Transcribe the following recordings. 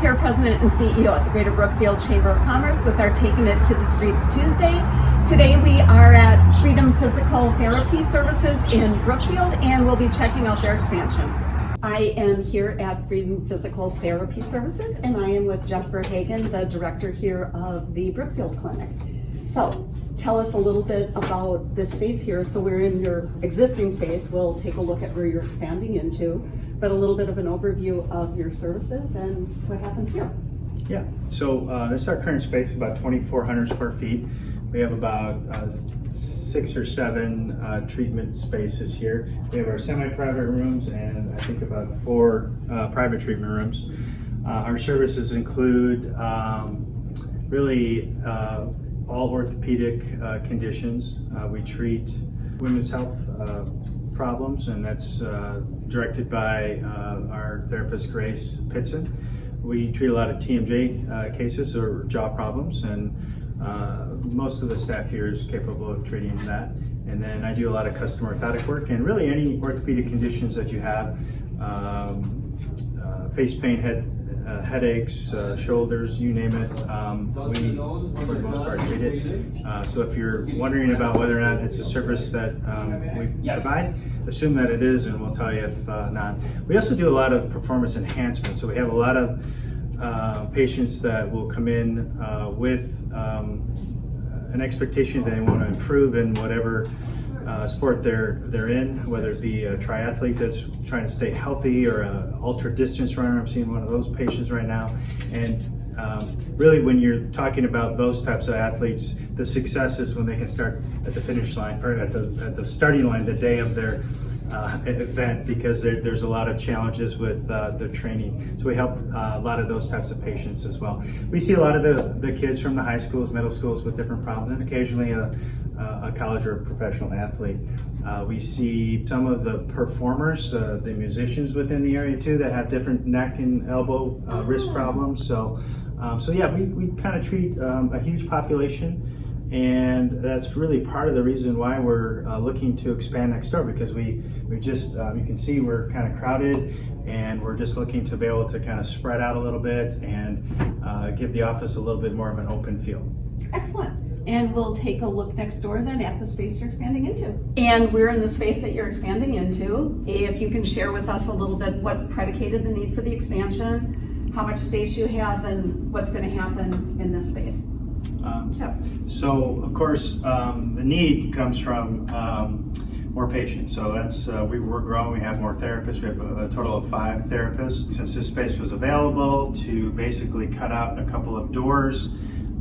here, President and CEO at the Greater Brookfield Chamber of Commerce with our Taking It to the Streets Tuesday. Today we are at Freedom Physical Therapy Services in Brookfield, and we'll be checking out their expansion. I am here at Freedom Physical Therapy Services, and I am with Jeff Verhagen, the director here of the Brookfield Clinic. So tell us a little bit about this space here. So we're in your existing space. We'll take a look at where you're expanding into, but a little bit of an overview of your services and what happens here. Yeah, so this is our current space, about 2,400 square feet. We have about 6 or 7 treatment spaces here. We have our semi-private rooms and I think about 4 private treatment rooms. Our services include really all orthopedic conditions. We treat women's health problems, and that's directed by our therapist, Grace Pitson. We treat a lot of TMJ cases or jaw problems, and most of the staff here is capable of treating that. And then I do a lot of custom orthotic work, and really any orthopedic conditions that you have, face pain, headaches, shoulders, you name it, we for the most part treat it. So if you're wondering about whether or not it's a service that we provide, assume that it is, and we'll tell you if not. We also do a lot of performance enhancement. So we have a lot of patients that will come in with an expectation that they want to improve in whatever sport they're in, whether it be a triathlete that's trying to stay healthy or an ultra distance runner. I'm seeing one of those patients right now. And really, when you're talking about those types of athletes, the success is when they can start at the finish line or at the starting line the day of their event, because there's a lot of challenges with their training. So we help a lot of those types of patients as well. We see a lot of the kids from the high schools, middle schools with different problems, and occasionally a college or a professional athlete. We see some of the performers, the musicians within the area too, that have different neck and elbow wrist problems. So yeah, we kind of treat a huge population. And that's really part of the reason why we're looking to expand next door, because we just, you can see we're kind of crowded, and we're just looking to be able to kind of spread out a little bit and give the office a little bit more of an open feel. Excellent. And we'll take a look next door then at the space you're expanding into. And we're in the space that you're expanding into. If you can share with us a little bit what predicated the need for the expansion, how much space you have, and what's going to happen in this space. So of course, the need comes from more patients. So that's we're growing. We have more therapists. We have a total of 5 therapists. Since this space was available, to basically cut out a couple of doors,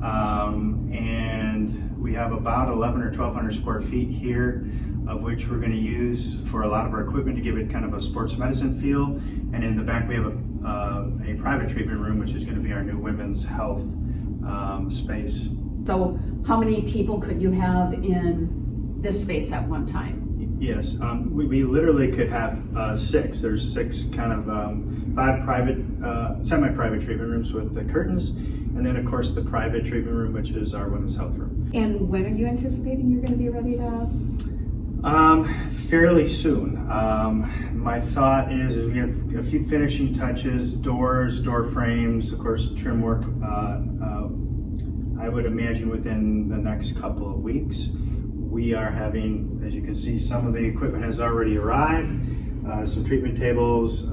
and we have about 11 or 1,200 square feet here, of which we're going to use for a lot of our equipment to give it kind of a sports medicine feel. And in the back we have a private treatment room, which is going to be our new women's health space. So how many people could you have in this space at one time? Yes, we literally could have 6. There's 6 kind of 5 private, semi-private treatment rooms with the curtains, and then of course the private treatment room, which is our women's health room. And when are you anticipating you're going to be ready to? Fairly soon. My thought is we have a few finishing touches, doors, door frames, of course trim work. I would imagine within the next couple of weeks. We are having, as you can see, some of the equipment has already arrived. Some treatment tables,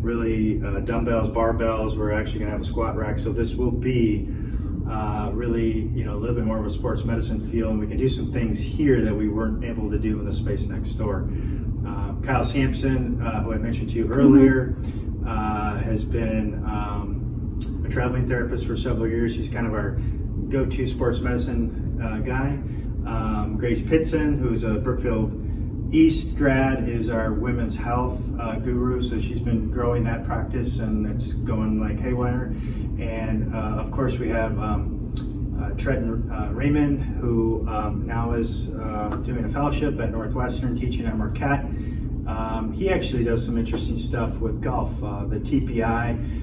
really dumbbells, barbells. We're actually going to have a squat rack. So this will be really, a little bit more of a sports medicine feel, and we can do some things here that we weren't able to do in the space next door. Kyle Sampson, who I mentioned to you earlier, has been a traveling therapist for several years. He's kind of our go-to sports medicine guy. Grace Pitson, who's a Brookfield East grad, is our women's health guru. So she's been growing that practice, and it's going like haywire. And of course we have Trenton Raymond, who now is doing a fellowship at Northwestern, teaching at Marquette. He actually does some interesting stuff with golf, the TPI,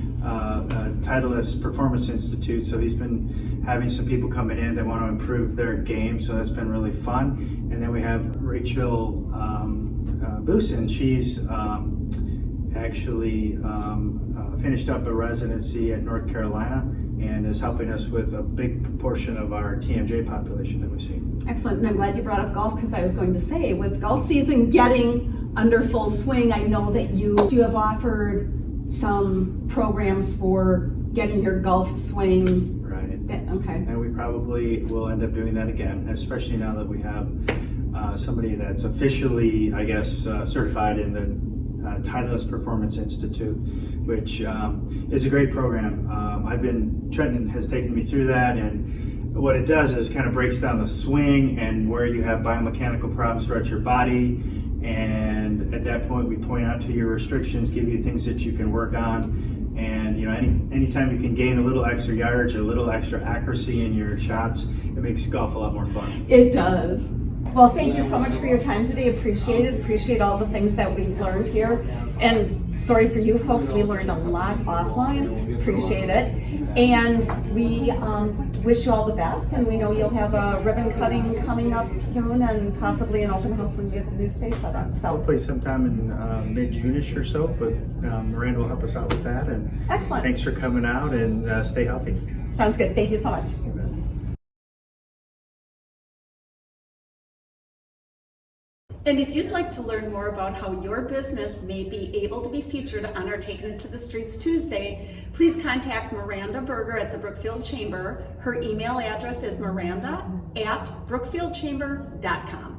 Titleist Performance Institute. So he's been having some people coming in that want to improve their game. So that's been really fun. And then we have Rachel Boosin. She's actually finished up a residency at North Carolina and is helping us with a big proportion of our TMJ population that we see. Excellent, and I'm glad you brought up golf, because I was going to say, with golf season getting under full swing, I know that you have offered some programs for getting your golf swing. Right. Okay. And we probably will end up doing that again, especially now that we have somebody that's officially, I guess, certified in the Titleist Performance Institute, which is a great program. Trenton has taken me through that, and what it does is kind of breaks down the swing and where you have biomechanical problems throughout your body, and at that point we point out to your restrictions, give you things that you can work on, and anytime you can gain a little extra yardage, a little extra accuracy in your shots, it makes golf a lot more fun. It does. Well, thank you so much for your time today. Appreciate it. Appreciate all the things that we've learned here. And sorry for you folks, we learned a lot offline. Appreciate it. And we wish you all the best. And we know you'll have a ribbon cutting coming up soon, and possibly an open house when you get the new space set up. So hopefully sometime in mid-June-ish or so, but Miranda will help us out with that. And excellent. Thanks for coming out, and stay healthy. Sounds good. Thank you so much. And if you'd like to learn more about how your business may be able to be featured on our Taking It to the Streets Tuesday, please contact Miranda Berger at the Brookfield Chamber. Her email address is miranda@brookfieldchamber.com.